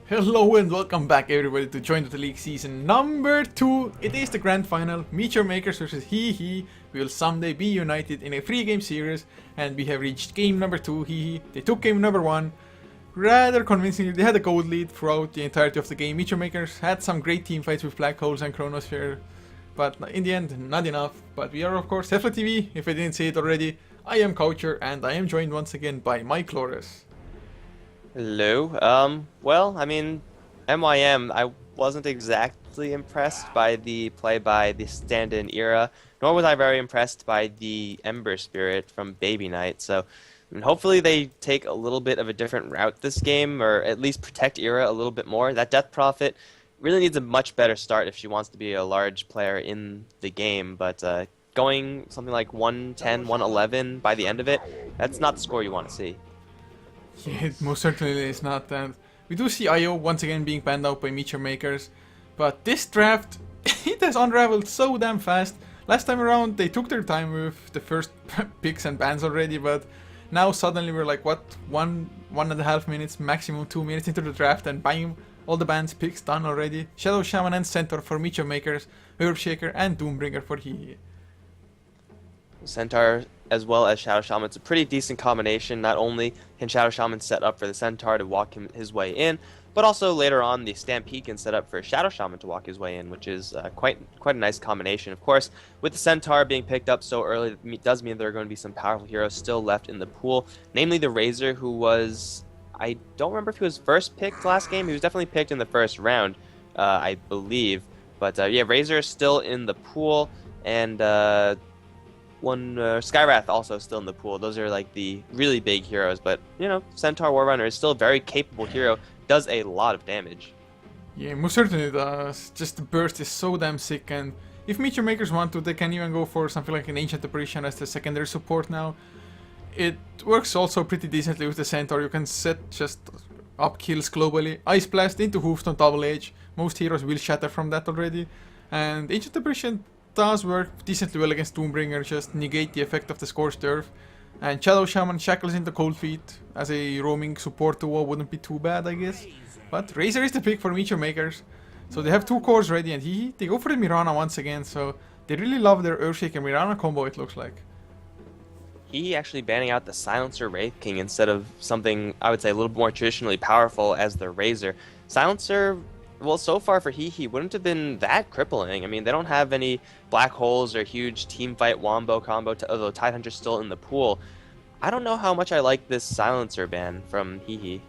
Hello and welcome back everybody to Join the League season number 2. It is the grand final, Meteor Makers versus HEHE. We will someday be united in a 3-game series and we have reached game number 2, HEHE. They took game number 1 rather convincingly. They had a gold lead throughout the entirety of the game. Meteor Makers had some great team fights with Black Holes and Chronosphere, but in the end not enough. But we are of course HeflaTV, if I didn't say it already. I am Coucher and I am joined once again by Mike Lores. Hello. Well, I mean, MYM, I wasn't exactly impressed by the play by the stand-in era, nor was I very impressed by the Ember Spirit from Baby Knight, so I mean, hopefully they take a little bit of a different route this game, or at least protect Era a little bit more. That Death Prophet really needs a much better start if she wants to be a large player in the game, but going something like 110, 111 by the end of it, that's not the score you want to see. Yeah, it most certainly is not, and we do see IO once again being banned out by Meteor Makers, but this draft, it has unraveled so damn fast. Last time around they took their time with the first picks and bans already, but now suddenly we're like, what, 1.5 minutes, maximum 2 minutes into the draft and bang, all the bans, picks done already. Shadow Shaman and Centaur for Meteor Makers, Earthshaker and Doombringer for HEHE. Centaur as well as Shadow Shaman. It's a pretty decent combination. Not only can Shadow Shaman set up for the Centaur to walk his way in, but also later on the Stampede can set up for Shadow Shaman to walk his way in, which is quite a nice combination. Of course, with the Centaur being picked up so early, it does mean there are going to be some powerful heroes still left in the pool, namely the Razor, who was, I don't remember if he was first picked last game. He was definitely picked in the first round, I believe. But yeah, Razor is still in the pool, and Skywrath also still in the pool. Those are like the really big heroes, but you know, Centaur Warrunner is still a very capable hero, does a lot of damage. Yeah, most certainly does. Just the burst is so damn sick, and if Meteor Makers want to, they can even go for something like an Ancient Apparition as the secondary support now. It works also pretty decently with the Centaur. You can set just up kills globally. Ice Blast into Hoofstone Double Edge. Most heroes will shatter from that already. And Ancient Apparition does work decently well against Doombringer, just negate the effect of the Scorched Earth. And Shadow Shaman shackles into Cold Feet as a roaming support duo wouldn't be too bad, I guess. But Razor is the pick for Meteor Makers. So they have 2 cores ready, and they go for the Mirana once again, so they really love their Earthshaker Mirana combo, it looks like. He actually banning out the Silencer Wraith King instead of something I would say a little more traditionally powerful as the Razor. Silencer, well, so far for he wouldn't have been that crippling. I mean, they don't have any black holes or huge team fight wombo combo, although Tidehunter's still in the pool. I don't know how much I like this Silencer ban from HEHE.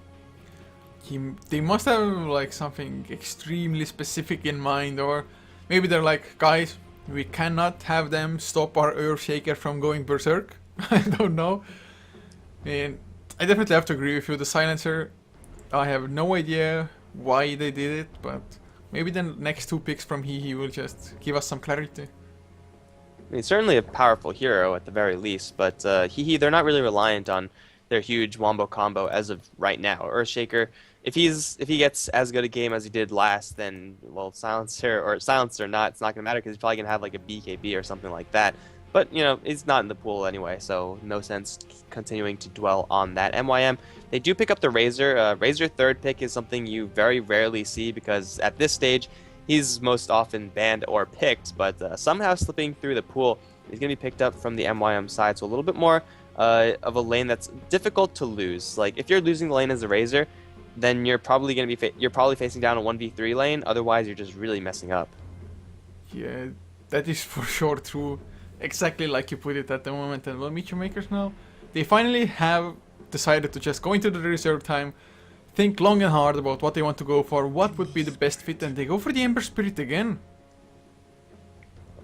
They must have like something extremely specific in mind, or maybe they're like, guys, we cannot have them stop our Earthshaker from going berserk. I don't know. And I definitely have to agree with you. The Silencer, I have no idea why they did it, but maybe the next 2 picks from HEHE will just give us some clarity. I mean, certainly a powerful hero at the very least, but HEHE, they're not really reliant on their huge wombo combo as of right now. Earthshaker, if he gets as good a game as he did last, then, well, Silencer or not, it's not going to matter because he's probably going to have like a BKB or something like that. But, you know, he's not in the pool anyway, so no sense continuing to dwell on that. MYM, they do pick up the Razor. Razor 3rd pick is something you very rarely see because at this stage, he's most often banned or picked, but somehow slipping through the pool, he's going to be picked up from the MYM side, so a little bit more of a lane that's difficult to lose. Like, if you're losing the lane as a Razor, then you're probably going to be you're probably facing down a 1v3 lane, otherwise you're just really messing up. Yeah, that is for sure true. Exactly like you put it at the moment. And well, Meteor Makers now, they finally have decided to just go into the reserve time, think long and hard about what they want to go for, what would be the best fit, and they go for the Ember Spirit again.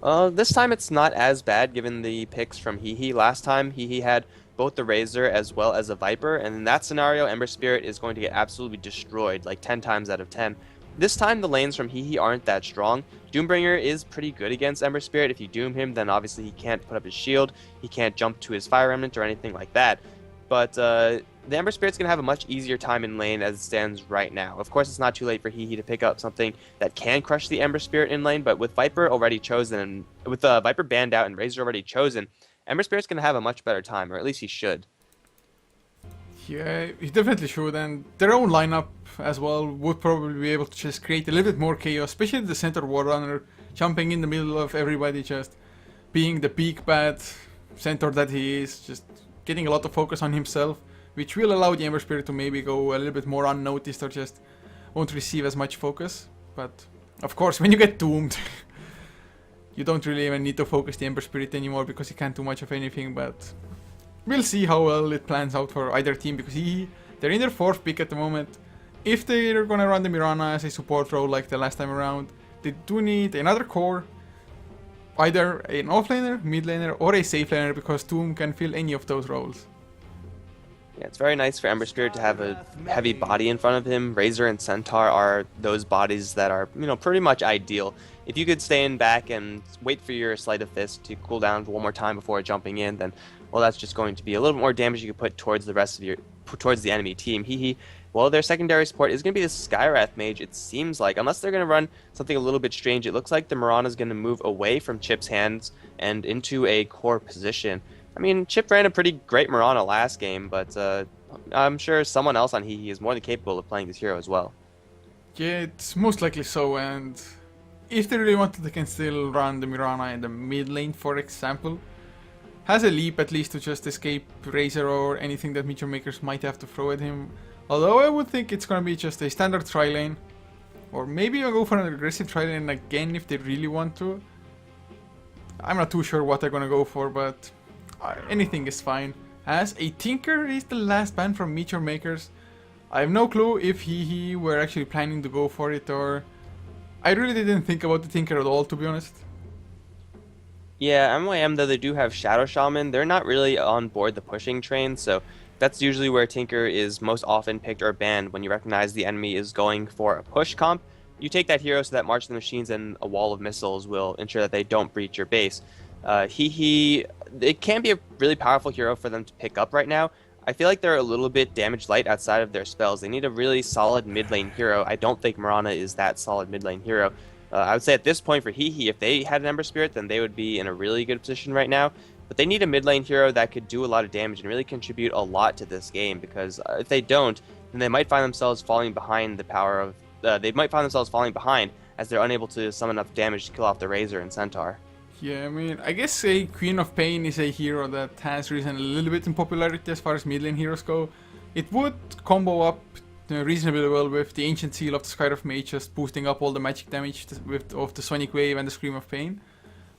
This time it's not as bad given the picks from HEHE. Last time HEHE had both the Razor as well as a Viper, and in that scenario Ember Spirit is going to get absolutely destroyed, like 10 times out of 10. This time the lanes from HEHE aren't that strong. Doombringer is pretty good against Ember Spirit. If you doom him, then obviously he can't put up his shield, he can't jump to his Fire Remnant or anything like that. But the Ember Spirit's going to have a much easier time in lane as it stands right now. Of course, it's not too late for HEHE to pick up something that can crush the Ember Spirit in lane, but with Viper already chosen, and with Viper banned out and Razor already chosen, Ember Spirit's going to have a much better time, or at least he should. Yeah, he definitely should, and their own lineup as well would probably be able to just create a little bit more chaos, especially the center war runner jumping in the middle of everybody, just being the big bad center that he is, just getting a lot of focus on himself, which will allow the Ember Spirit to maybe go a little bit more unnoticed or just won't receive as much focus. But of course, when you get doomed, you don't really even need to focus the Ember Spirit anymore because you can't do much of anything, but we'll see how well it plans out for either team, because they're in their 4th pick at the moment. If they're gonna run the Mirana as a support role like the last time around, they do need another core, either an offlaner, mid laner, or a safe laner, because Doom can fill any of those roles. Yeah, it's very nice for Ember Spirit to have a heavy body in front of him. Razor and Centaur are those bodies that are, pretty much ideal. If you could stay in back and wait for your Sleight of Fist to cool down one more time before jumping in, then, well, that's just going to be a little bit more damage you could put towards the rest of towards the enemy team. HEHE. Well, their secondary support is going to be the Skywrath Mage, it seems like. Unless they're going to run something a little bit strange, it looks like the Mirana is going to move away from Chip's hands and into a core position. I mean, Chip ran a pretty great Mirana last game, but I'm sure someone else on HEHE is more than capable of playing this hero as well. Yeah, it's most likely so, and if they really wanted, they can still run the Mirana in the mid lane, for example. Has a leap at least to just escape Razor or anything that Meteor Makers might have to throw at him. Although I would think it's gonna be just a standard tri-lane. Or maybe I'll go for an aggressive tri-lane again if they really want to. I'm not too sure what they're gonna go for, but anything is fine. As a Tinker is the last ban from Meteor Makers. I have no clue if he were actually planning to go for it, or I really didn't think about the Tinker at all, to be honest. Yeah, MYM, though they do have Shadow Shaman, they're not really on board the pushing train, so that's usually where Tinker is most often picked or banned when you recognize the enemy is going for a push comp. You take that hero so that March of the Machines and a wall of missiles will ensure that they don't breach your base. It can be a really powerful hero for them to pick up right now. I feel like they're a little bit damage light outside of their spells. They need a really solid mid lane hero. I don't think Mirana is that solid mid lane hero. I would say at this point for HEHE, if they had an Ember Spirit, then they would be in a really good position right now. But they need a mid lane hero that could do a lot of damage and really contribute a lot to this game, because if they don't, then they might find themselves falling behind the power of... they might find themselves falling behind as they're unable to summon enough damage to kill off the Razor and Centaur. Yeah, I mean, I guess a Queen of Pain is a hero that has risen a little bit in popularity as far as mid lane heroes go. It would combo up reasonably well with the Ancient Seal of the Skywrath Mage, just boosting up all the magic damage of the Sonic Wave and the Scream of Pain.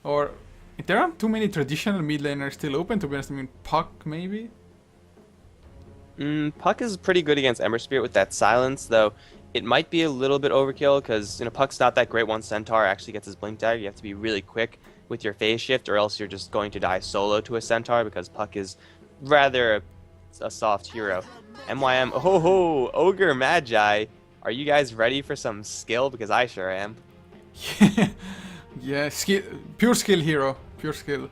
Or, if there aren't too many traditional mid laners still open, to be honest. I mean, Puck maybe? Puck is pretty good against Ember Spirit with that silence, though it might be a little bit overkill, because Puck's not that great once Centaur actually gets his Blink Dagger. You have to be really quick with your phase shift, or else you're just going to die solo to a Centaur, because Puck is rather a soft hero. MYM, oh ho, Ogre Magi, are you guys ready for some skill? Because I sure am. Yeah, skill, pure skill hero, pure skill.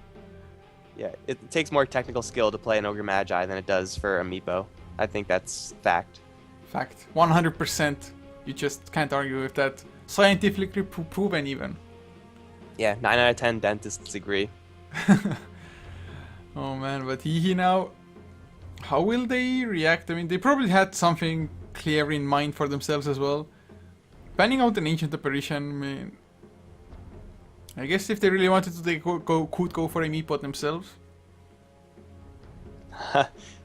Yeah, it takes more technical skill to play an Ogre Magi than it does for a Meepo. I think that's fact. Fact, 100%. You just can't argue with that. Scientifically proven even. Yeah, 9 out of 10 dentists agree. Oh man, but HEHE now, how will they react? I mean, they probably had something clear in mind for themselves as well. Banning out an Ancient Apparition, I mean, I guess if they really wanted to, they could go for a Meepot themselves.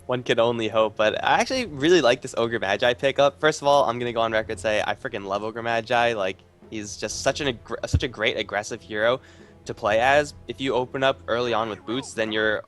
One could only hope, but I actually really like this Ogre Magi pickup. First of all, I'm gonna go on record and say I freaking love Ogre Magi. Like, he's just such a great aggressive hero to play as. If you open up early on with boots, then your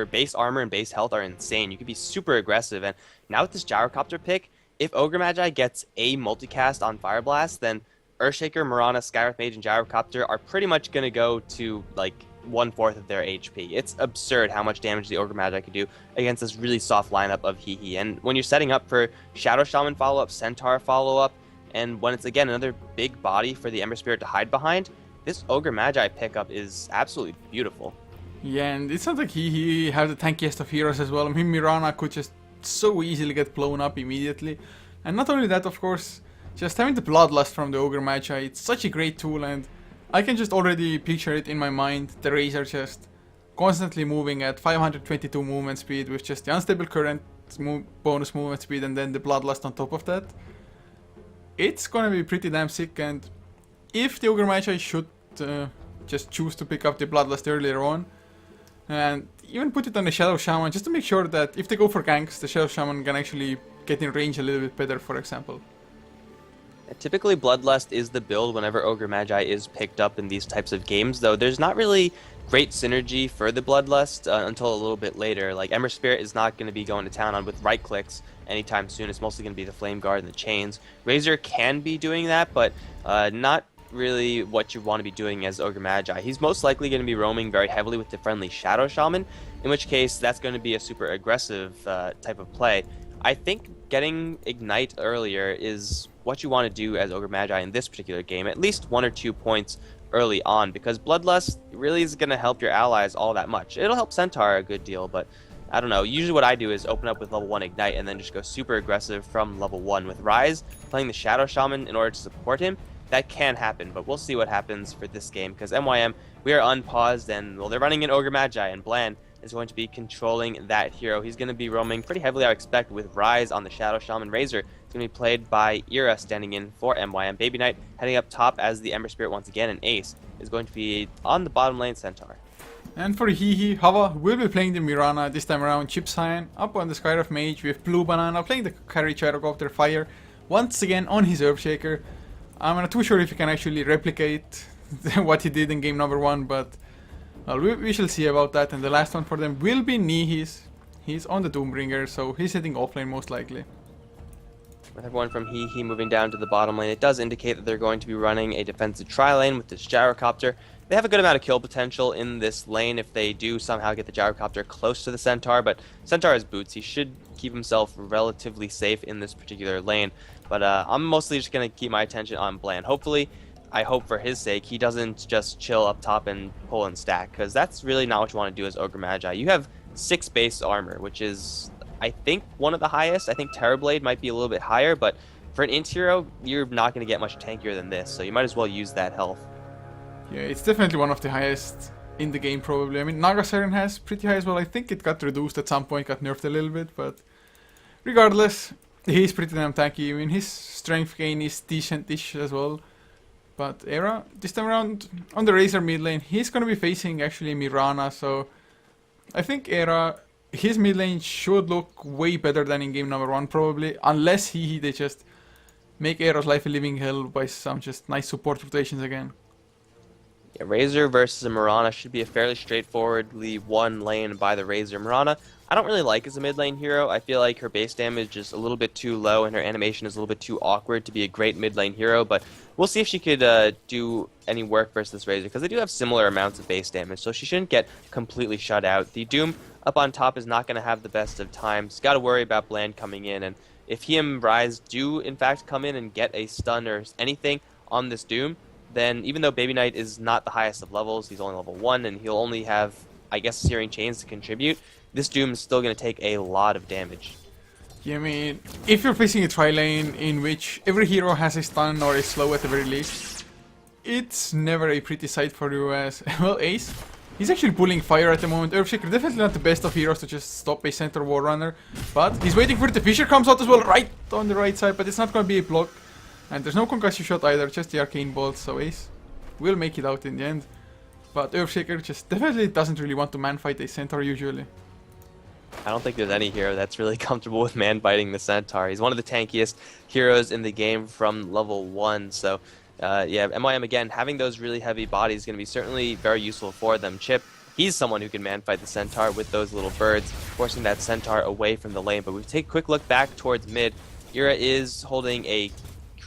base armor and base health are insane. You can be super aggressive, and now with this Gyrocopter pick, if Ogre Magi gets a multicast on Fire Blast, then Earthshaker, Mirana, Skywrath Mage, and Gyrocopter are pretty much gonna go to like 1/4 of their HP. It's absurd how much damage the Ogre Magi can do against this really soft lineup of HEHE. And when you're setting up for Shadow Shaman follow-up, Centaur follow-up, and when it's again another big body for the Ember Spirit to hide behind, this Ogre Magi pickup is absolutely beautiful. Yeah, and it sounds like he has the tankiest of heroes as well. I mean, Mirana could just so easily get blown up immediately. And not only that, of course, just having the Bloodlust from the Ogre Magi, it's such a great tool, and I can just already picture it in my mind, the Razor just constantly moving at 522 movement speed with just the Unstable Current, bonus movement speed and then the Bloodlust on top of that. It's gonna be pretty damn sick, and if the Ogre Magi should just choose to pick up the Bloodlust earlier on, and even put it on the Shadow Shaman, just to make sure that if they go for ganks, the Shadow Shaman can actually get in range a little bit better, for example. Typically, Bloodlust is the build whenever Ogre Magi is picked up in these types of games, though there's not really great synergy for the Bloodlust until a little bit later. Like, Ember Spirit is not going to be going to town on with right clicks anytime soon. It's mostly going to be the Flame Guard and the Chains. Razor can be doing that, but not really what you want to be doing as Ogre Magi. He's most likely going to be roaming very heavily with the friendly Shadow Shaman, in which case that's going to be a super aggressive type of play. I think getting Ignite earlier is what you want to do as Ogre Magi in this particular game, at least 1 or 2 points early on, because Bloodlust really is going to help your allies all that much. It'll help Centaur a good deal, but I don't know. Usually what I do is open up with level 1 Ignite and then just go super aggressive from level 1 with Rise, playing the Shadow Shaman in order to support him. That can happen, but we'll see what happens for this game, because MYM, we are unpaused, and well, they're running in Ogre Magi, and Bland is going to be controlling that hero. He's going to be roaming pretty heavily, I expect, with Rise on the Shadow Shaman. Razor is going to be played by Ira, standing in for MYM. Baby Knight heading up top as the Ember Spirit once again, and Ace is going to be on the bottom lane Centaur. And for HEHE, Hava will be playing the Mirana this time around. Chip Cyan up on the Skyrock Mage with Blue Banana playing the Carry Gyrocopter Fire once again on his Earthshaker. I'm not too sure if he can actually replicate what he did in game number 1, but well, we shall see about that. And the last one for them will be Nihis. He's on the Doombringer, so he's hitting offlane most likely. With everyone from HEHE moving down to the bottom lane, it does indicate that they're going to be running a defensive tri-lane with this Gyrocopter. They have a good amount of kill potential in this lane if they do somehow get the Gyrocopter close to the Centaur, but Centaur has boots. He should keep himself relatively safe in this particular lane. But I'm mostly just going to keep my attention on Bland. Hopefully, I hope for his sake, he doesn't just chill up top and pull and stack, because that's really not what you want to do as Ogre Magi. You have 6 base armor, which is, I think, one of the highest. I think Terrorblade might be a little bit higher, but for an int hero, you're not going to get much tankier than this, so you might as well use that health. Yeah, it's definitely one of the highest in the game, probably. I mean, Naga Siren has pretty high as well. I think it got reduced at some point, got nerfed a little bit, but regardless, he's pretty damn tanky. I mean, his strength gain is decent-ish as well. But Era, this time around, on the Razor mid lane, he's going to be facing actually Mirana, so I think Era, his mid lane should look way better than in game number 1, probably, unless they just make Era's life a living hell by some just nice support rotations again. Yeah, Razor versus a Mirana should be a fairly straightforwardly won lane by the Razor. Mirana, I don't really like as a mid lane hero. I feel like her base damage is a little bit too low and her animation is a little bit too awkward to be a great mid lane hero, but we'll see if she could do any work versus this Razor, because they do have similar amounts of base damage, so she shouldn't get completely shut out. The Doom up on top is not going to have the best of times. Got to worry about Bland coming in, and if he and Rise do in fact come in and get a stun or anything on this Doom, then even though Baby Knight is not the highest of levels, he's only level 1, and he'll only have, I guess, Searing Chains to contribute, this Doom is still going to take a lot of damage. Yeah, I mean, if you're facing a tri-lane in which every hero has a stun or a slow at the very least, it's never a pretty sight for you as, well, Ace. He's actually pulling fire at the moment. Earthshaker definitely not the best of heroes to just stop a center war runner, but he's waiting for it. The Fissure comes out as well, right on the right side, but it's not going to be a block. And there's no concussive shot either, just the arcane bolt, so Ace will make it out in the end. But Earthshaker just definitely doesn't really want to man-fight a centaur usually. I don't think there's any hero that's really comfortable with man-fighting the Centaur. He's one of the tankiest heroes in the game from level 1, so yeah, MYM again, having those really heavy bodies is going to be certainly very useful for them. Chip, he's someone who can man-fight the Centaur with those little birds, forcing that Centaur away from the lane. But we take a quick look back towards mid. Ira is holding a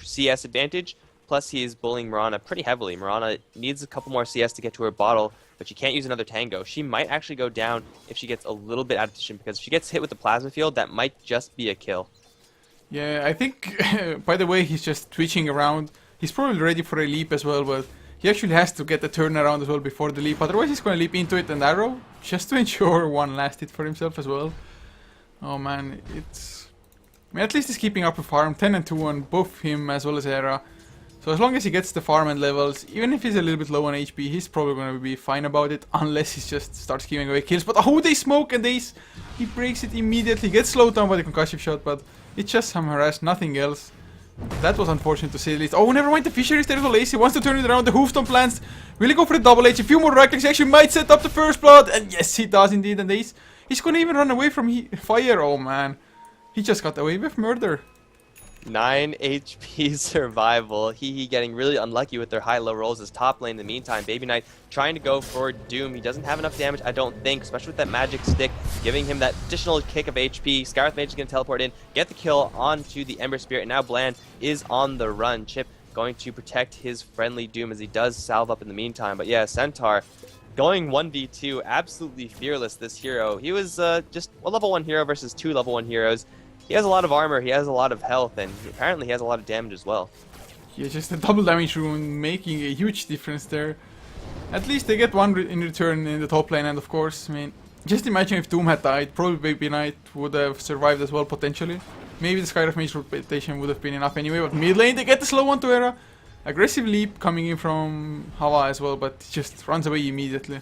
CS advantage, plus he is bullying Mirana pretty heavily. Mirana needs a couple more CS to get to her bottle, but she can't use another tango. She might actually go down if she gets a little bit out of position, because if she gets hit with the plasma field, that might just be a kill. Yeah, I think, by the way, he's just twitching around. He's probably ready for a leap as well, but he actually has to get the turnaround as well before the leap. Otherwise, he's going to leap into it and arrow, just to ensure one last hit for himself as well. Oh man, it's... I mean, at least he's keeping up a farm, 10 and 2 on both him as well as Era. So as long as he gets the farm and levels, even if he's a little bit low on HP, he's probably going to be fine about it, unless he just starts giving away kills. But oh, they smoke and he breaks it immediately, gets slowed down by the concussive shot, but it's just some harass, nothing else. That was unfortunate to say the least. Oh, never mind, the Fisher is there to lazy, wants to turn it around, the Hoofstomp plans. Will he go for the double H? A few more right clicks, he actually might set up the first blood, and yes, he does indeed, and he's going to even run away from fire. Oh man, he just got away with murder. 9 HP survival. HEHE getting really unlucky with their high-low rolls as top lane in the meantime. Baby Knight trying to go for Doom. He doesn't have enough damage, I don't think, especially with that magic stick, giving him that additional kick of HP. Scarith Mage is going to teleport in, get the kill onto the Ember Spirit, and now Bland is on the run. Chip going to protect his friendly Doom as he does salve up in the meantime. But yeah, Centaur going 1v2, absolutely fearless, this hero. He was just a level 1 hero versus 2 level 1 heroes. He has a lot of armor, he has a lot of health, and apparently he has a lot of damage as well. Yeah, just a double damage rune making a huge difference there. At least they get one in return in the top lane, and of course, I mean, just imagine if Doom had died, probably Baby Knight would have survived as well, potentially. Maybe the Skyriff Mage rotation would have been enough anyway, but mid lane they get the slow one to Era. Aggressive leap coming in from Hava as well, but just runs away immediately.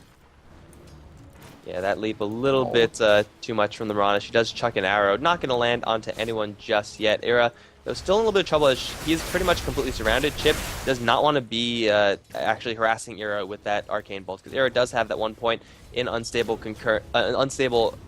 Yeah, that leap a little bit too much from the Mirana. She does chuck an arrow. Not going to land onto anyone just yet. Era, though, still in a little bit of trouble as he is pretty much completely surrounded. Chip does not want to be actually harassing Era with that Arcane Bolt, because Era does have that 1 point in unstable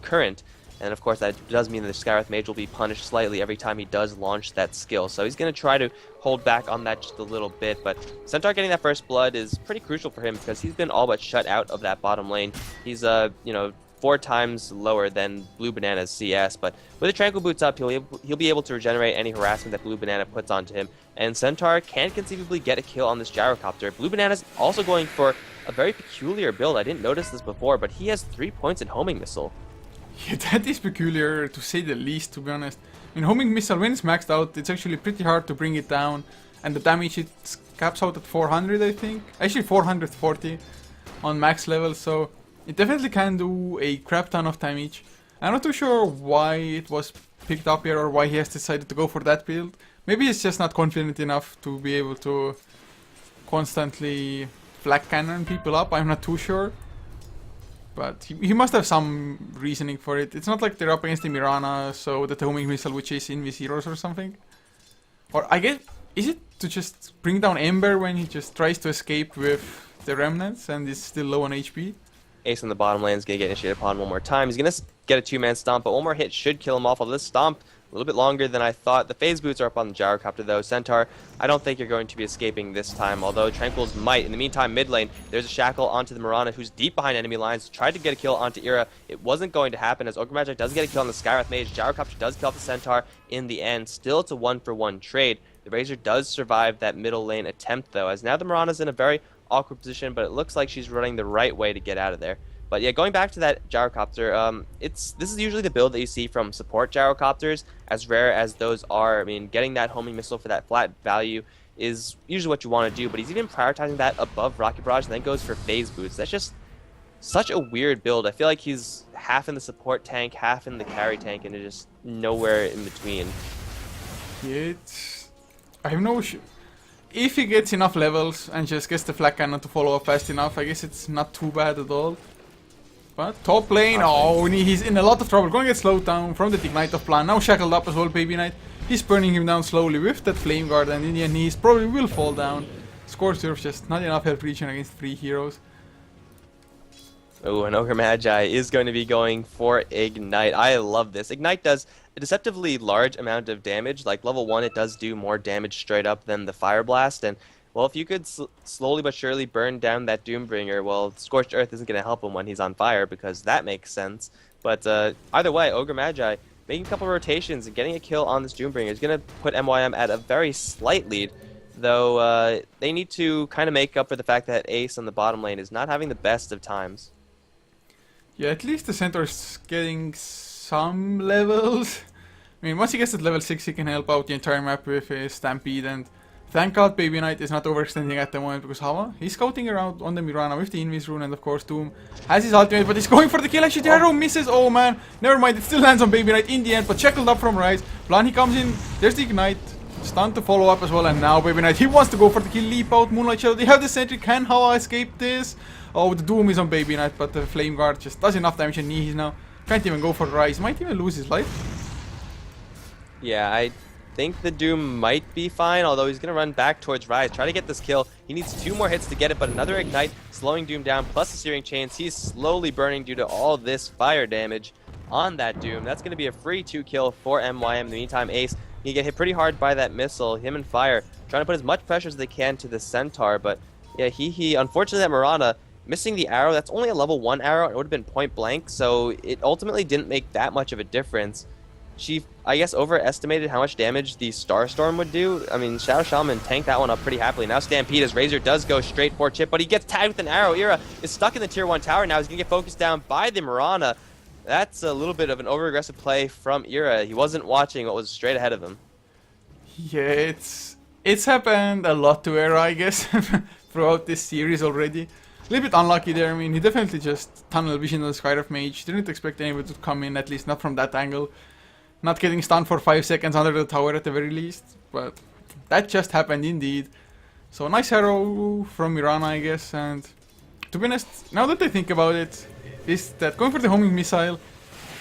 current. And of course, that does mean that the Scarith Mage will be punished slightly every time he does launch that skill. So he's going to try to hold back on that just a little bit. But Centaur getting that first blood is pretty crucial for him because he's been all but shut out of that bottom lane. He's, 4 times lower than Blue Banana's CS. But with the Tranquil Boots up, he'll be able to regenerate any harassment that Blue Banana puts onto him. And Centaur can conceivably get a kill on this Gyrocopter. Blue Banana's also going for a very peculiar build. I didn't notice this before, but he has 3 points in Homing Missile. Yeah, that is peculiar to say the least, to be honest. In Homing Missile, when it's maxed out, it's actually pretty hard to bring it down. And the damage, it caps out at 400, I think. Actually 440 on max level, so it definitely can do a crap ton of damage. I'm not too sure why it was picked up here or why he has decided to go for that build. Maybe he's just not confident enough to be able to constantly flak cannon people up, I'm not too sure. But he must have some reasoning for it. It's not like they're up against the Mirana, so the Homing Missile which is Invis heroes or something. Or I guess, is it to just bring down Ember when he just tries to escape with the Remnants and is still low on HP? Ace in the bottom lane is going to get initiated upon one more time. He's going to get a 2-man stomp, but one more hit should kill him off. Although this stomp a little bit longer than I thought. The phase boots are up on the Gyrocopter though. Centaur, I don't think you're going to be escaping this time, although Tranquils might. In the meantime, mid lane, there's a shackle onto the Mirana who's deep behind enemy lines. Tried to get a kill onto Era. It wasn't going to happen as Ogre Magi does get a kill on the Skyrath Mage. Gyrocopter does kill off the Centaur in the end. Still it's a 1-for-1 trade. The Razor does survive that middle lane attempt though, as now the Mirana's in a very awkward position, but it looks like she's running the right way to get out of there. But yeah, going back to that Gyrocopter, this is usually the build that you see from support Gyrocopters, as rare as those are. I mean, getting that homing missile for that flat value is usually what you want to do, but he's even prioritizing that above Rocket Barrage and then goes for phase boots. That's just such a weird build. I feel like he's half in the support tank, half in the carry tank, and it's just nowhere in between. Yeah, I have no if he gets enough levels and just gets the flak cannon to follow up fast enough, I guess it's not too bad at all. But top lane, oh, he's in a lot of trouble. Going to get slowed down from the Ignite of Plan. Now shackled up as well, Baby Knight. He's burning him down slowly with that Flame Guard, and in the end he probably will fall down. Scorch just not enough health region against 3 heroes. Oh, and Ogre Magi is going to be going for Ignite. I love this. Ignite does a deceptively large amount of damage. Like level 1, it does do more damage straight up than the Fire Blast, and well, if you could slowly but surely burn down that Doombringer, well, Scorched Earth isn't going to help him when he's on fire, because that makes sense. But either way, Ogre Magi making a couple rotations and getting a kill on this Doombringer is going to put MYM at a very slight lead, though they need to kind of make up for the fact that Ace on the bottom lane is not having the best of times. Yeah, at least the Centaur's getting some levels. I mean, once he gets at level 6, he can help out the entire map with his Stampede, and thank God Baby Knight is not overextending at the moment, because Hava, he's scouting around on the Mirana with the Invis rune, and of course Doom has his ultimate, but he's going for the kill. Actually, the arrow misses. Oh man, never mind, it still lands on Baby Knight in the end, but shackled up from Rise. Plan, he comes in, there's the Ignite. Stun to follow up as well, and now Baby Knight, he wants to go for the kill, leap out, Moonlight Shadow. They have the sentry, can HEHE escape this? Oh, the Doom is on Baby Knight, but the Flame Guard just does enough damage, and he's now can't even go for Rise. Might even lose his life. Yeah, I think the Doom might be fine, although he's going to run back towards Rise, try to get this kill. He needs 2 more hits to get it, but another Ignite, slowing Doom down, plus the Searing Chains. He's slowly burning due to all this fire damage on that Doom. That's going to be a free 2 kill for MYM. In the meantime, Ace, he get hit pretty hard by that missile. Him and Fire trying to put as much pressure as they can to the Centaur, but yeah, he unfortunately that Mirana missing the arrow. That's only a level 1 arrow. It would have been point blank, so it ultimately didn't make that much of a difference. She, I guess, overestimated how much damage the Starstorm would do. I mean, Shadow Shaman tanked that one up pretty happily. Now Stampede, as Razor does go straight for Chip, but he gets tagged with an arrow. Ira is stuck in the tier 1 tower now. He's going to get focused down by the Mirana. That's a little bit of an over-aggressive play from Ira. He wasn't watching what was straight ahead of him. Yeah, it's happened a lot to Era, I guess, throughout this series already. A little bit unlucky there. I mean, he definitely just tunnel vision on the Skyrift Mage. Didn't expect anybody to come in, at least not from that angle. Not getting stunned for 5 seconds under the tower at the very least. But that just happened indeed. So nice arrow from Mirana, I guess. And to be honest, now that I think about it, is that going for the homing missile,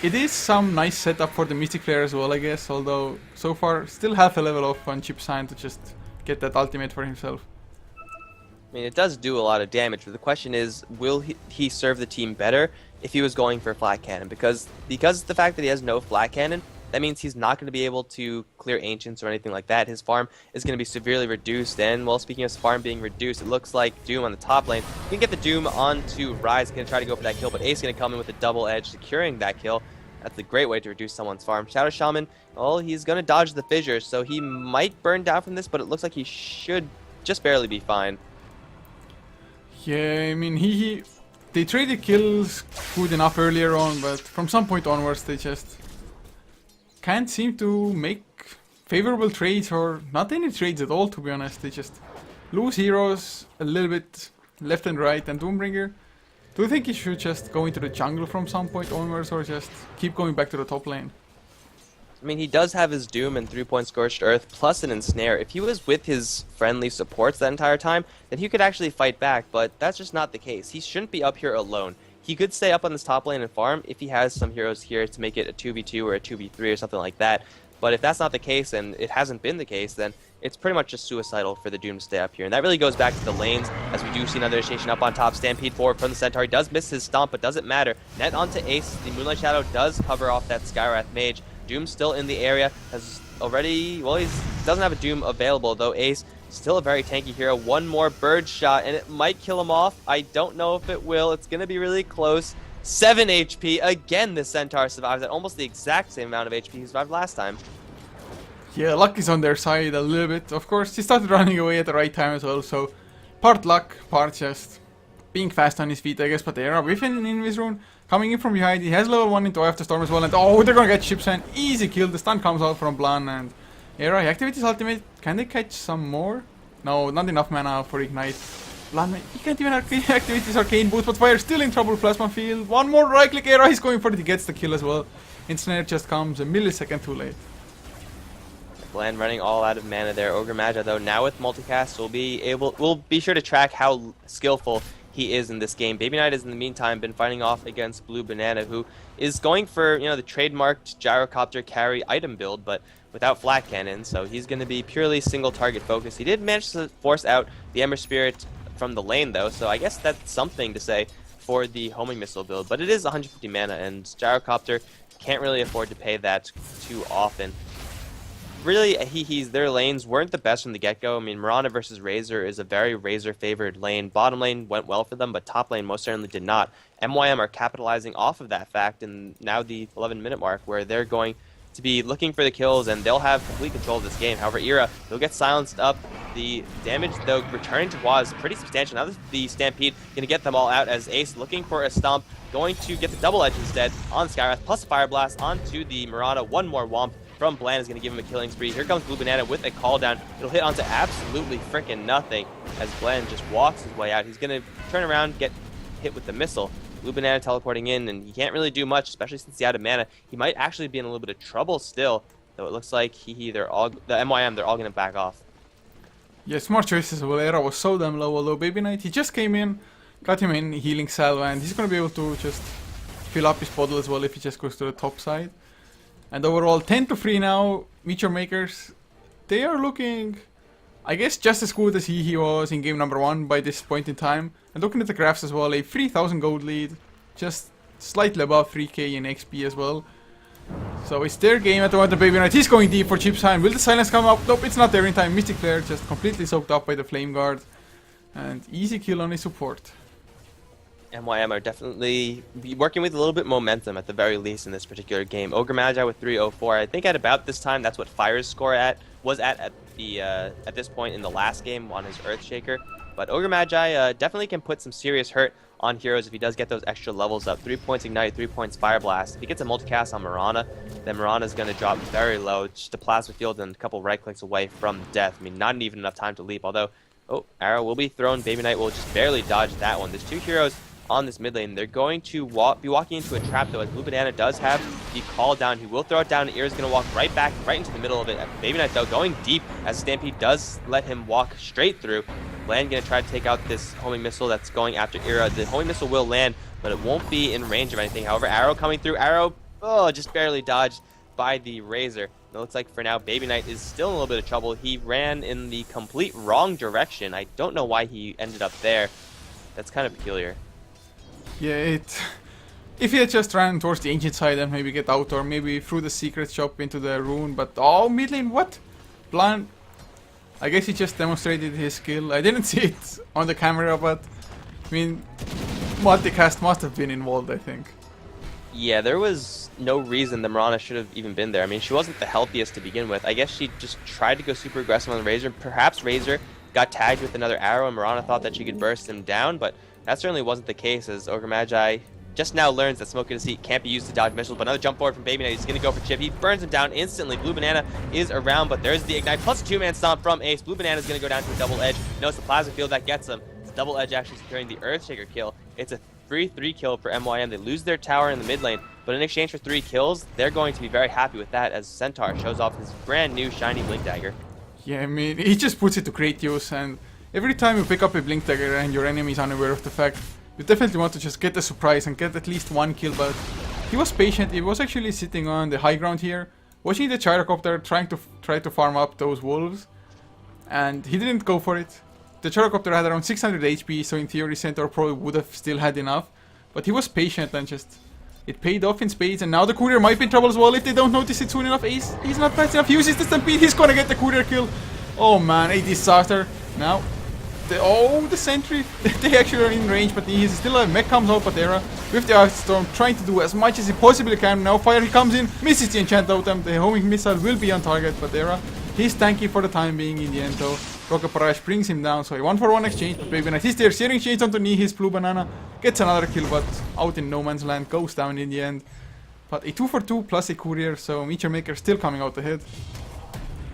it is some nice setup for the Mystic Flare as well, I guess. Although, so far, still half a level off on Chip's hand to just get that ultimate for himself. I mean, it does do a lot of damage, but the question is, will he serve the team better if he was going for flat cannon? Because the fact that he has no flat cannon, that means he's not going to be able to clear Ancients or anything like that. His farm is going to be severely reduced, and, well, speaking of farm being reduced, it looks like Doom on the top lane. You can get the Doom onto Rise, going to try to go for that kill, but Ace going to come in with a double edge, securing that kill. That's a great way to reduce someone's farm. Shadow Shaman, well, he's going to dodge the fissure, so he might burn down from this, but it looks like he should just barely be fine. Yeah, I mean, they traded kills good enough earlier on, but from some point onwards, they just can't seem to make favorable trades, or not any trades at all, to be honest. They just lose heroes a little bit left and right, and Doombringer, do you think he should just go into the jungle from some point onwards, or just keep going back to the top lane? I mean, he does have his Doom and 3-point Scorched Earth, plus an Ensnare. If he was with his friendly supports that entire time, then he could actually fight back, but that's just not the case. He shouldn't be up here alone. He could stay up on this top lane and farm if he has some heroes here to make it a 2v2 or a 2v3 or something like that. But if that's not the case, and it hasn't been the case, then it's pretty much just suicidal for the Doom to stay up here. And that really goes back to the lanes, as we do see another initiation up on top. Stampede forward from the Centaur. He does miss his stomp, but doesn't matter. Net onto Ace. The Moonlight Shadow does cover off that Skywrath Mage. Doom's still in the area, has already, well, he doesn't have a Doom available, though Ace, still a very tanky hero. One more bird shot, and it might kill him off. I don't know if it will. It's going to be really close. 7 HP. Again, the Centaur survives at almost the exact same amount of HP he survived last time. Yeah, luck is on their side a little bit. Of course, he started running away at the right time as well, so part luck, part just being fast on his feet, I guess. But Era with an Invis rune coming in from behind. He has level 1 into After Storm as well, and oh, they're gonna get Chip's Hand. Easy kill. The stun comes out from Blan, and Era, he activates his ultimate. Can they catch some more? No, not enough mana for Ignite. Blan, he can't even activate his Arcane Boost, but Fire still in trouble. Plasma Field. One more right click. Era, he's going for it. He gets the kill as well. Ensnare just comes a millisecond too late. Blan running all out of mana there. Ogre Magi, though, now with multicast, we'll be sure to track how skillful he is in this game. Baby Knight has, in the meantime, been fighting off against Blue Banana, who is going for, the trademarked gyrocopter carry item build, but without flat cannon, so he's going to be purely single target focused. He did manage to force out the Ember Spirit from the lane, though, so I guess that's something to say for the homing missile build, but it is 150 mana, and gyrocopter can't really afford to pay that too often. Really, their lanes weren't the best from the get-go. I mean, Mirana versus Razor is a very Razor-favored lane. Bottom lane went well for them, but top lane most certainly did not. MYM are capitalizing off of that fact, and now the 11-minute mark, where they're going to be looking for the kills, and they'll have complete control of this game. However, Ira, they'll get silenced up. The damage, though, returning to Wa is pretty substantial. Now the Stampede going to get them all out, as Ace looking for a stomp, going to get the double edge instead on Skywrath, plus Fire Blast onto the Mirana. One more Womp from Blan is going to give him a killing spree. Here comes Blue Banana with a call down. It'll hit onto absolutely freaking nothing as Blan just walks his way out. He's going to turn around, get hit with the missile. Blue Banana teleporting in, and he can't really do much, especially since he's out of mana. He might actually be in a little bit of trouble still. Though it looks like HEHE, the MYM, they're all going to back off. Yeah, smart choices. Well, Era was so damn low, although Baby Knight, he just came in, got him in healing salve, and he's gonna be able to just fill up his bottle as well if he just goes to the top side. And overall, 10-3 now, Meteor Makers, they are looking, I guess, just as good as he was in game number 1 by this point in time. And looking at the graphs as well, a 3000 gold lead, just slightly above 3k in XP as well. So it's their game at the moment. The Baby Knight, he's going deep for Chip's hand. Will the silence come up? Nope, it's not there in time. Mystic Flare just completely soaked up by the Flame Guard. And easy kill on his support. MYM are definitely working with a little bit momentum at the very least in this particular game. Ogre Magi with 304. I think at about this time, that's what Fire's score was at this point in the last game on his Earthshaker. But Ogre Magi definitely can put some serious hurt on heroes if he does get those extra levels up. 3 points Ignite, 3 points Fire Blast. If he gets a multicast on Mirana, then Mirana's going to drop very low. Just a Plasma Field and a couple right clicks away from death. I mean, not even enough time to leap. Although, oh, arrow will be thrown. Baby Knight will just barely dodge that one. There's 2 heroes on this mid lane. They're going to be walking into a trap, though, as Blue Banana does have the call down. He will throw it down. Ear is going to walk right back, right into the middle of it. Baby Knight, though, going deep as Stampede does let him walk straight through. Land going to try to take out this homing missile that's going after Ira. The homing missile will land, but it won't be in range of anything. However, Arrow coming through. Arrow, oh, just barely dodged by the Razor. It looks like for now, Baby Knight is still in a little bit of trouble. He ran in the complete wrong direction. I don't know why he ended up there. That's kind of peculiar. Yeah, if he had just ran towards the ancient side and maybe get out, or maybe through the secret shop into the rune, but oh, mid lane, what? Blind. I guess he just demonstrated his skill. I didn't see it on the camera, but I mean, multicast must have been involved, I think. Yeah, there was no reason the Mirana should have even been there. I mean, she wasn't the healthiest to begin with. I guess she just tried to go super aggressive on the Razor. Perhaps Razor got tagged with another arrow and Mirana thought that she could burst him down, but that certainly wasn't the case, as Ogre Magi just now learns that Smoke and Deceit can't be used to dodge missiles. But another jump forward from Baby Knight. He's going to go for Chip. He burns him down instantly. Blue Banana is around, but there's the Ignite plus a 2-man stomp from Ace. Blue Banana is going to go down to a double edge. No, it's the Plasma Field that gets him. It's double edge actually securing the Earthshaker kill. It's a 3-3 kill for MYM. They lose their tower in the mid lane, but in exchange for 3 kills, they're going to be very happy with that, as Centaur shows off his brand new shiny Blink Dagger. Yeah, I mean, he just puts it to great use, and every time you pick up a Blink Dagger and your enemy is unaware of the fact, you definitely want to just get the surprise and get at least 1 kill. But he was patient. He was actually sitting on the high ground here, watching the Gyrocopter try to farm up those wolves, and he didn't go for it. The Gyrocopter had around 600 HP, so in theory Centaur probably would have still had enough, but he was patient and just it paid off in spades. And now the courier might be in trouble as well if they don't notice it soon enough. Ace, he's not fast enough. He uses the Stampede. He's gonna get the courier kill. Oh man, a disaster. Now the sentry, they actually are in range, but he's still a mech comes out, Patera with the Ice Storm trying to do as much as he possibly can. Now Fire, he comes in, misses the enchant totem. The homing missile will be on target, Patera. He's tanky for the time being in the end though. Rocket Barrage brings him down, so a 1-for-1 exchange, but Baby Knight, he's there, searing chains onto knee, his Blue Banana gets another kill, but out in no man's land, goes down in the end. But a 2-for-2 plus a courier, so Meteor Maker still coming out ahead.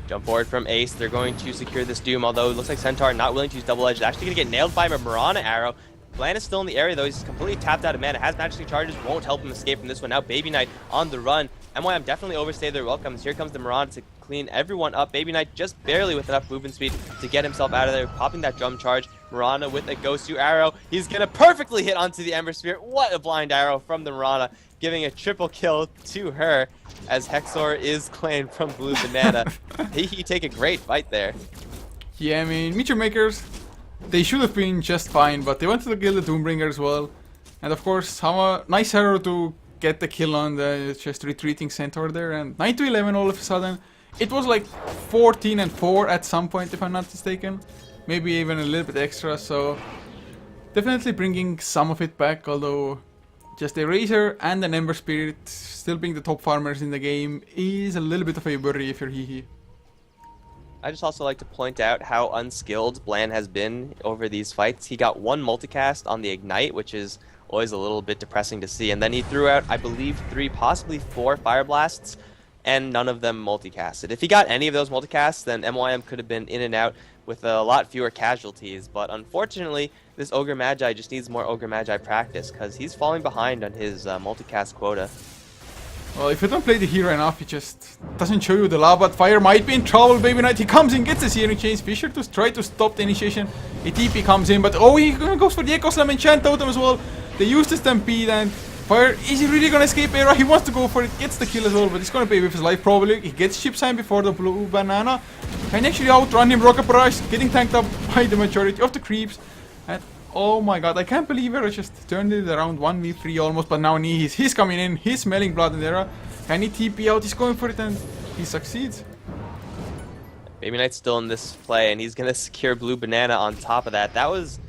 Jump forward from Ace. They're going to secure this Doom, although it looks like Centaur not willing to use double edge. They're actually going to get nailed by a Mirana arrow. Bland is still in the area, though. He's completely tapped out of mana. Has Majesty Charges, won't help him escape from this one. Now Baby Knight on the run. MYM definitely overstayed their welcomes. Here comes the Mirana to clean everyone up. Baby Knight just barely with enough movement speed to get himself out of there, popping that drum charge. Mirana with a Gosu arrow. He's going to perfectly hit onto the Ember Spear. What a blind arrow from the Mirana, giving a triple kill to her, as Hexor is claimed from Blue Banana. He take a great fight there. Yeah, I mean, Meteor Makers, they should have been just fine, but they wanted to kill the Doombringer as well. And of course, have a nice arrow to get the kill on the just retreating Centaur there. And 9-11 all of a sudden. It was like 14-4 at some point, if I'm not mistaken. Maybe even a little bit extra, so definitely bringing some of it back, although just a Razor and an Ember Spirit still being the top farmers in the game is a little bit of a worry if you're HEHE. I just also like to point out how unskilled Bland has been over these fights. He got 1 multicast on the Ignite, which is always a little bit depressing to see, and then he threw out, I believe, 3, possibly 4 Fire Blasts, and none of them multicasted. If he got any of those multicasts, then MYM could have been in and out with a lot fewer casualties, but unfortunately, this Ogre Magi just needs more Ogre Magi practice, because he's falling behind on his multicast quota. Well, if you don't play the hero enough, it just doesn't show you the lava, but Fire might be in trouble, Baby Knight. He comes in, gets the Searing Chains. Fisher to try to stop the initiation. A TP comes in, but oh, he goes for the Echo Slam, Enchant Totem as well. They use the Stampede, and Fire, is he really gonna escape Era? He wants to go for it, gets the kill as well, but he's gonna pay with his life probably. He gets Chip Sign before the Blue Banana. Can actually outrun him, Rocket Barrage, getting tanked up by the majority of the creeps. And oh my god, I can't believe Era just turned it around 1v3 almost, but now he's coming in, he's smelling blood in Era. Can he TP out? He's going for it and he succeeds. Baby Knight's still in this play, and he's gonna secure Blue Banana on top of that. That was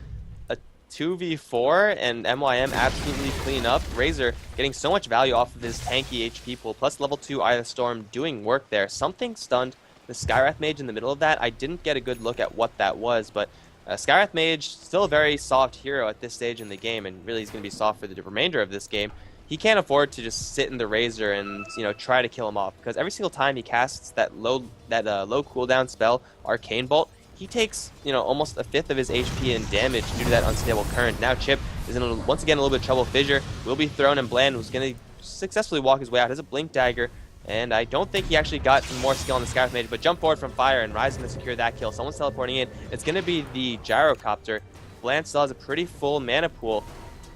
a 2v4, and MYM absolutely clean up. Razor getting so much value off of his tanky HP pool, plus level 2 Eye of the Storm doing work there. Something stunned the Skywrath Mage in the middle of that. I didn't get a good look at what that was, but Skywrath Mage, still a very soft hero at this stage in the game, and really he's going to be soft for the remainder of this game. He can't afford to just sit in the Razor and, you know, try to kill him off, because every single time he casts that low cooldown spell, Arcane Bolt, he takes, you know, almost a fifth of his HP in damage due to that unstable current. Now Chip is in once again a little bit of trouble. Fissure will be thrown, and Bland was going to successfully walk his way out. Has a Blink Dagger, and I don't think he actually got more skill on the Skywrath Mage, but jump forward from Fire, and Rise is going to secure that kill. Someone's teleporting in. It's going to be the Gyrocopter. Bland still has a pretty full mana pool.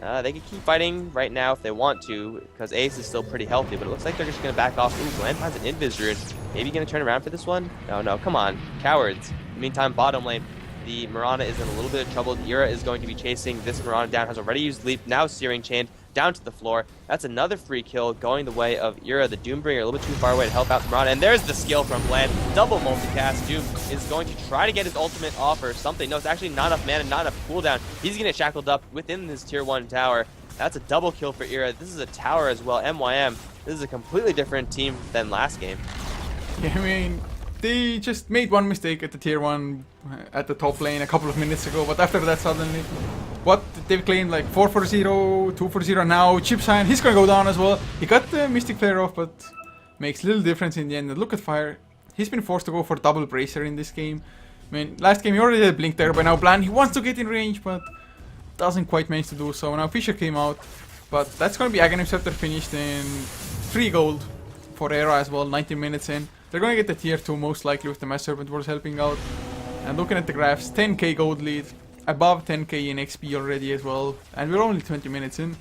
They can keep fighting right now if they want to, because Ace is still pretty healthy, but it looks like they're just going to back off. Ooh, Bland finds an Invis Rune. Maybe going to turn around for this one? No, come on. Cowards. In the meantime, bottom lane, the Mirana is in a little bit of trouble. Yura is going to be chasing this Mirana down, has already used Leap, now Searing Chain, down to the floor. That's another free kill going the way of Yura, the Doombringer, a little bit too far away to help out the Mirana. And there's the skill from Bland. Double multicast. Doom is going to try to get his ultimate off or something. No, it's actually not enough mana, not enough cooldown. He's going to get shackled up within his tier 1 tower. That's a double kill for Yura. This is a tower as well. MYM, this is a completely different team than last game. Yeah, I mean, they just made one mistake at the tier 1 at the top lane a couple of minutes ago, but after that suddenly, what they've claimed like 4-4-0, 2-4-0 now, Chip Sign, he's gonna go down as well. He got the Mystic Flare off, but makes little difference in the end. And look at Fire, he's been forced to go for double Bracer in this game. I mean, last game he already had Blink there, but now Bland, he wants to get in range, but doesn't quite manage to do so. Now Fisher came out, but that's gonna be Aghanim Scepter finished in 3 gold for Era as well, 19 minutes in. They're gonna get the tier 2 most likely with the Mass Serpent Wars helping out. And looking at the graphs, 10k gold lead, above 10k in XP already as well, and we're only 20 minutes in.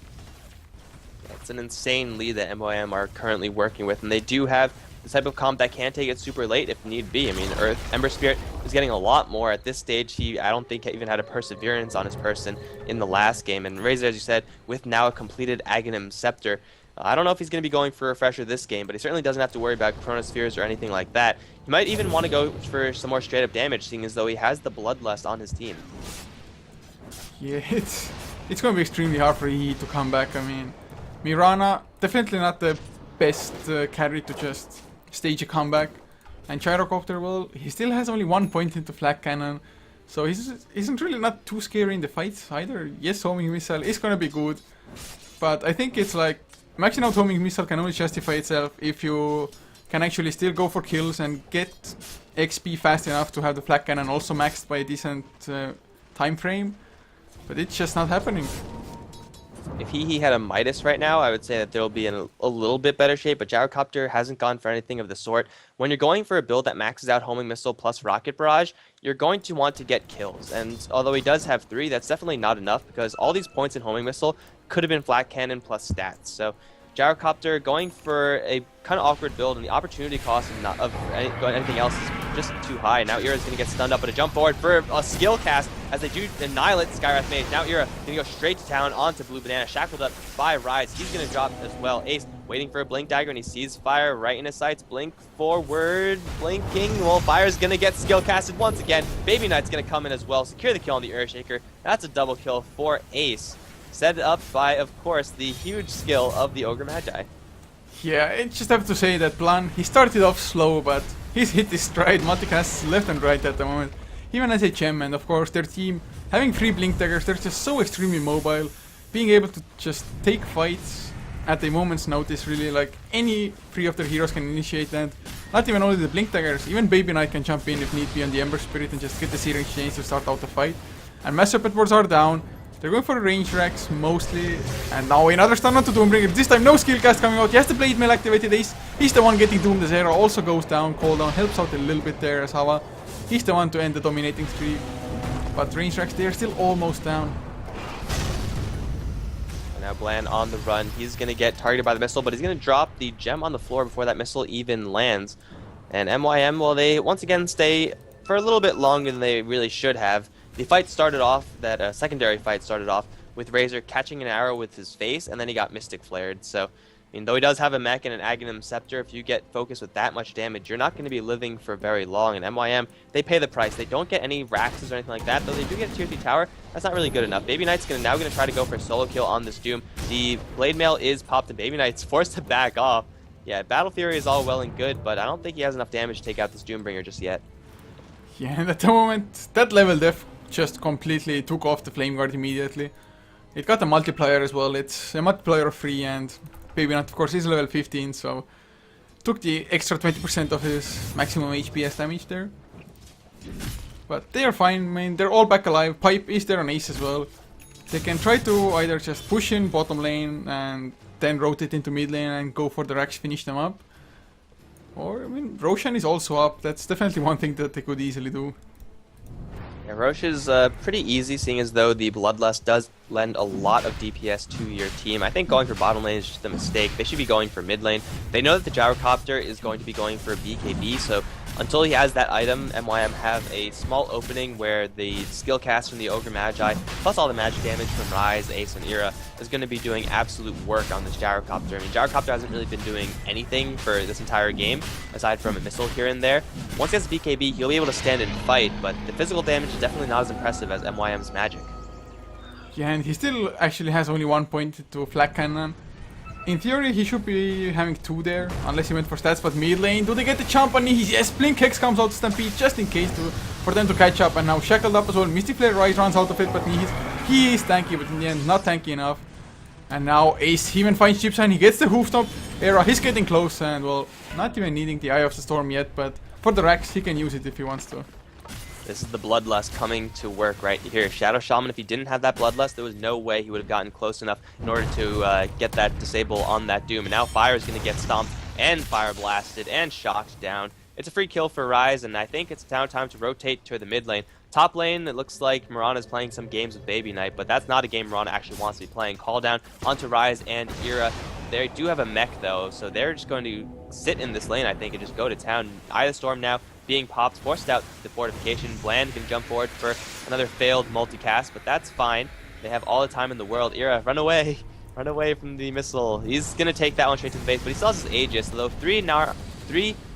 It's an insane lead that MYM are currently working with, and they do have the type of comp that can take it super late if need be. I mean, Ember Spirit is getting a lot more at this stage. I don't think he even had a Perseverance on his person in the last game. And Razor, as you said, with now a completed Aghanim Scepter, I don't know if he's going to be going for a Refresher this game, but he certainly doesn't have to worry about Chronospheres or anything like that. He might even want to go for some more straight up damage, seeing as though he has the Bloodlust on his team. Yeah, it's going to be extremely hard for HEHE to come back. I mean, Mirana, definitely not the best carry to just stage a comeback. And Gyrocopter, well, he still has only 1 point into Flak Cannon, so he isn't really not too scary in the fights either. Yes, Homing Missile is going to be good, but I think it's like, maxing out Homing Missile can only justify itself if you can actually still go for kills and get XP fast enough to have the Flak Cannon also maxed by a decent time frame. But it's just not happening. If HEHE had a Midas right now, I would say that they'll be in a little bit better shape, but Gyrocopter hasn't gone for anything of the sort. When you're going for a build that maxes out Homing Missile plus Rocket Barrage, you're going to want to get kills. And although he does have 3, that's definitely not enough, because all these points in Homing Missile could have been Flak Cannon plus stats. So Gyrocopter going for a kind of awkward build, and the opportunity cost of anything else is just too high. Now Ira's going to get stunned up, but a jump forward for a skill cast as they do annihilate Skywrath Mage. Now Ira going to go straight to town onto Blue Banana, shackled up by Rise. He's going to drop as well. Ace waiting for a Blink Dagger, and he sees Fire right in his sights. Blink forward, blinking. Well, Fire's going to get skill casted once again. Baby Knight's going to come in as well, secure the kill on the Earthshaker. That's a double kill for Ace. Set up by, of course, the huge skill of the Ogre Magi. Yeah, I just have to say that Blan, he started off slow, but he's hit his stride, multicasts left and right at the moment. Even as HM, and of course their team, having 3 Blink Daggers, they're just so extremely mobile. Being able to just take fights at a moment's notice, really, like any 3 of their heroes can initiate that. Not even only the Blink Daggers, even Baby Knight can jump in if need be on the Ember Spirit and just get the Searing Chains to start out the fight. And Mass Serpent Wards are down. They're going for the range racks mostly. And now another stun onto Doombringer. This time no skill cast coming out. He has the blade mail activated. He's the one getting doomed. The Zera also goes down. Cooldown helps out a little bit there as Hava. He's the one to end the dominating streak. But range racks, they're still almost down. Now Bland on the run. He's going to get targeted by the missile, but he's going to drop the gem on the floor before that missile even lands. And MYM, well, they once again stay for a little bit longer than they really should have. The fight started off, that secondary fight started off with Razor catching an arrow with his face, and then he got Mystic Flared. So, I mean, though he does have a mech and an Aghanim Scepter, if you get focused with that much damage, you're not going to be living for very long. And MYM, they pay the price. They don't get any Raxes or anything like that, though they do get a tier 3 tower. That's not really good enough. Baby Knight's now going to try to go for a solo kill on this Doom. The Blade Mail is popped, and Baby Knight's forced to back off. Yeah, Battle Fury is all well and good, but I don't think he has enough damage to take out this Doombringer just yet. Yeah, and at the moment, that level def just completely took off the Flame Guard immediately. It got a multiplier as well. It's a multiplier of 3, and Baby Knight, of course, is level 15, so took the extra 20% of his maximum HPS damage there. But they are fine. I mean, they're all back alive. Pipe is there on Ace as well. They can try to either just push in bottom lane and then rotate into mid lane and go for the racks, finish them up. Or, I mean, Roshan is also up. That's definitely one thing that they could easily do. Yeah, Roche is pretty easy, seeing as though the Bloodlust does lend a lot of DPS to your team. I think going for bottom lane is just a mistake. They should be going for mid lane. They know that the Gyrocopter is going to be going for BKB, so until he has that item, MYM have a small opening where the skill cast from the Ogre Magi, plus all the magic damage from Ryze, Ace, and Ira, is going to be doing absolute work on this Gyrocopter. I mean, Gyrocopter hasn't really been doing anything for this entire game, aside from a missile here and there. Once he has BKB, he'll be able to stand and fight, but the physical damage is definitely not as impressive as MYM's magic. Yeah, and he still actually has only 1 point to Flak Cannon. In theory, he should be having 2 there, unless he went for stats, but mid lane, do they get the jump on He's yes, Blink Hex comes out to Stampede, just in case for them to catch up, and now Shackled up as well. Mystic Flare Rise runs out of it, but he is tanky, but in the end, not tanky enough. And now Ace, he even finds Chips and he gets the Hoof Stomp. Era, he's getting close, and well, not even needing the Eye of the Storm yet, but for the racks, he can use it if he wants to. This is the Bloodlust coming to work right here. Shadow Shaman, if he didn't have that Bloodlust, there was no way he would have gotten close enough in order to get that disable on that Doom. And now Fire is going to get stomped and Fire Blasted and shocked down. It's a free kill for Ryze, and I think it's now time to rotate to the mid lane. Top lane, it looks like Mirana is playing some games with Baby Knight, but that's not a game Mirana actually wants to be playing. Call down onto Ryze and Ira. They do have a mech, though, so they're just going to sit in this lane, I think, and just go to town. Eye of the Storm now being popped, forced out the fortification. Bland can jump forward for another failed multicast, but that's fine. They have all the time in the world. Ira, run away. Run away from the missile. He's going to take that one straight to the face, but he still has his Aegis, although 3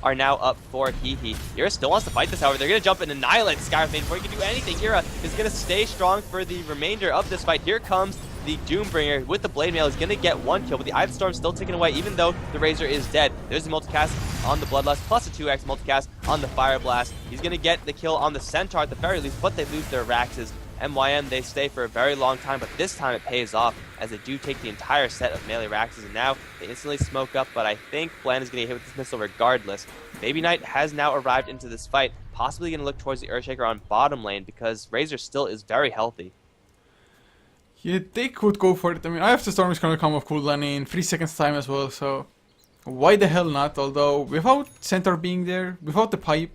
are now up for HEHE. Ira still wants to fight this, however. They're going to jump and annihilate Skyrfane before he can do anything. Ira is going to stay strong for the remainder of this fight. Here comes the Doombringer with the Blade Mail. Is going to get 1 kill, but the Eye of the Storm still ticking away, even though the Razor is dead. There's the multicast on the Bloodlust, plus a 2x multicast on the Fire Blast. He's going to get the kill on the Centaur at the very least, but they lose their Raxes. MYM, they stay for a very long time, but this time it pays off as they do take the entire set of melee Raxes, and now they instantly smoke up, but I think Bland is going to get hit with this missile regardless. Baby Knight has now arrived into this fight, possibly going to look towards the Earthshaker on bottom lane because Razor still is very healthy. Yeah, they could go for it. I mean, Eye of the Storm is going to come off cooldown in 3 seconds time as well, so why the hell not? Although, without Centaur being there, without the pipe,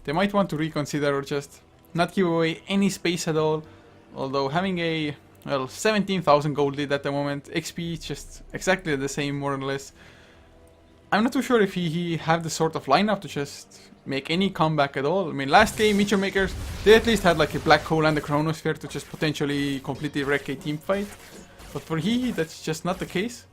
they might want to reconsider or just not give away any space at all. Although having a, well, 17,000 gold lead at the moment, XP is just exactly the same more or less. I'm not too sure if he have the sort of lineup to just make any comeback at all. I mean, last game, Meteor Makers, they at least had like a Black Hole and a Chronosphere to just potentially completely wreck a team fight. But for HEHE, that's just not the case.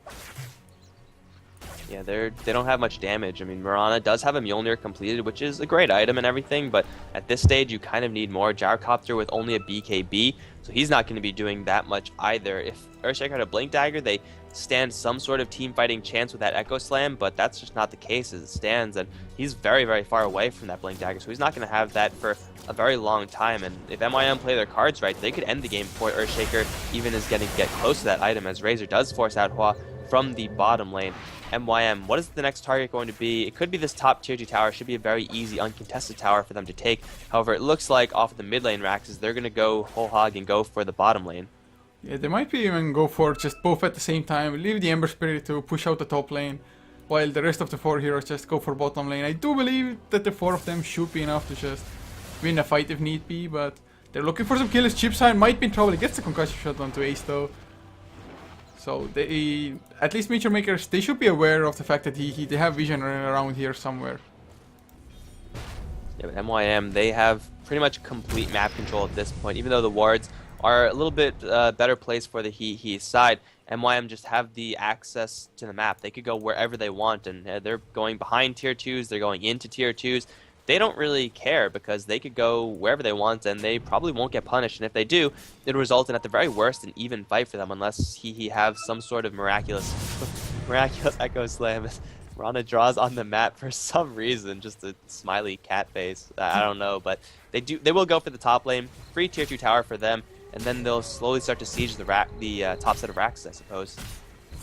Yeah, they don't have much damage. I mean, Mirana does have a Mjolnir completed, which is a great item and everything, but at this stage, you kind of need more. Gyrocopter with only a BKB, so he's not going to be doing that much either. If Earthshaker had a Blink Dagger, they stand some sort of team fighting chance with that Echo Slam, but that's just not the case as it stands, and he's very, very far away from that Blink Dagger, so he's not going to have that for a very long time, and if MYM play their cards right, they could end the game before Earthshaker even is going to get close to that item, as Razor does force out Hua from the bottom lane. MYM, what is the next target going to be? It could be this top tier 2 tower. It should be a very easy, uncontested tower for them to take. However, it looks like off of the mid lane Raxes, they're going to go whole hog and go for the bottom lane. Yeah, they might be even go for just both at the same time. Leave the Ember Spirit to push out the top lane, while the rest of the 4 heroes just go for bottom lane. I do believe that the 4 of them should be enough to just win a fight if need be, but they're looking for some kills. Chipside might be in trouble. He gets the concussion shot onto Ace though. So they, at least Meteor Makers, they should be aware of the fact that they have vision around here somewhere. Yeah, but MYM, they have pretty much complete map control at this point. Even though the wards are a little bit better placed for the HEHE side, MYM just have the access to the map. They could go wherever they want, and they're going behind tier 2s, they're going into tier 2s. They don't really care because they could go wherever they want and they probably won't get punished. And if they do, it'll result in, at the very worst, an even fight for them unless he have some sort of miraculous Echo Slam. Rana draws on the map for some reason, just a smiley cat face. I don't know, but they will go for the top lane. Free tier 2 tower for them, and then they'll slowly start to siege the top set of racks, I suppose.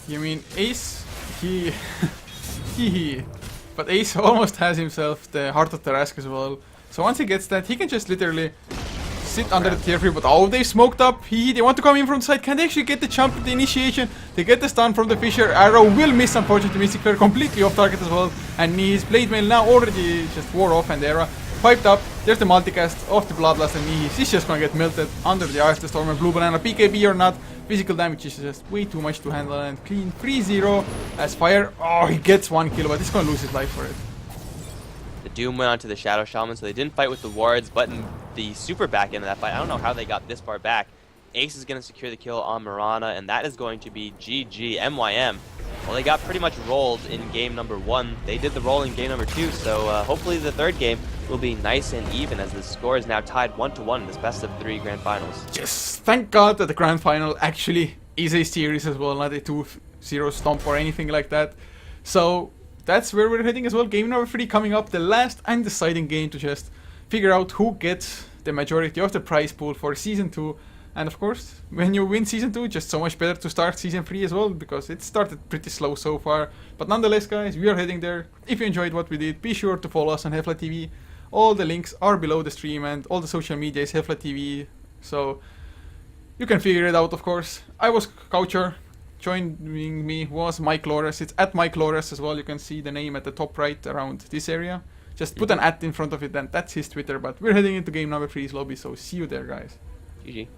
You mean Ace? But Ace almost has himself the Heart of Tarask as well. So once he gets that, he can just literally sit under the tier 3. But oh, they smoked up. They want to come in from the side. Can they actually get the jump, the initiation? They get the stun from the Fisher. Arrow will miss, unfortunately. Mystic Flare completely off target as well. And his Blade Mail now already just wore off, and Era piped up. There's the multicast of the Bloodlust, and he's just gonna get melted under the Ice the Stormer. Blue Banana, PKB or not. Physical damage is just way too much to handle, and clean 3-0 as Fire. Oh, he gets 1 kill, but he's gonna lose his life for it. The Doom went onto the Shadow Shaman, so they didn't fight with the wards, but in the super back end of that fight, I don't know how they got this far back. Ace is going to secure the kill on Mirana, and that is going to be GG. MYM, well, they got pretty much rolled in game number 1. They did the roll in game number 2, so hopefully the third game will be nice and even, as the score is now tied 1-1 in this best of 3 grand finals. Yes, thank God that the grand final actually is a series as well, not a 2-0 stomp or anything like that. So that's where we're heading as well. Game number 3 coming up, the last and deciding game to just figure out who gets the majority of the prize pool for Season 2. And of course, when you win Season 2, just so much better to start Season 3 as well, because it started pretty slow so far. But nonetheless, guys, we are heading there. If you enjoyed what we did, be sure to follow us on HeflaTV. All the links are below the stream, and all the social media is HeflaTV, so you can figure it out, of course. I was Coucher. Joining me was Mike Lores. It's at Mike Lores as well. You can see the name at the top right around this area. Just put an @ in front of it, and that's his Twitter. But we're heading into game number 3's lobby, so see you there, guys. GG.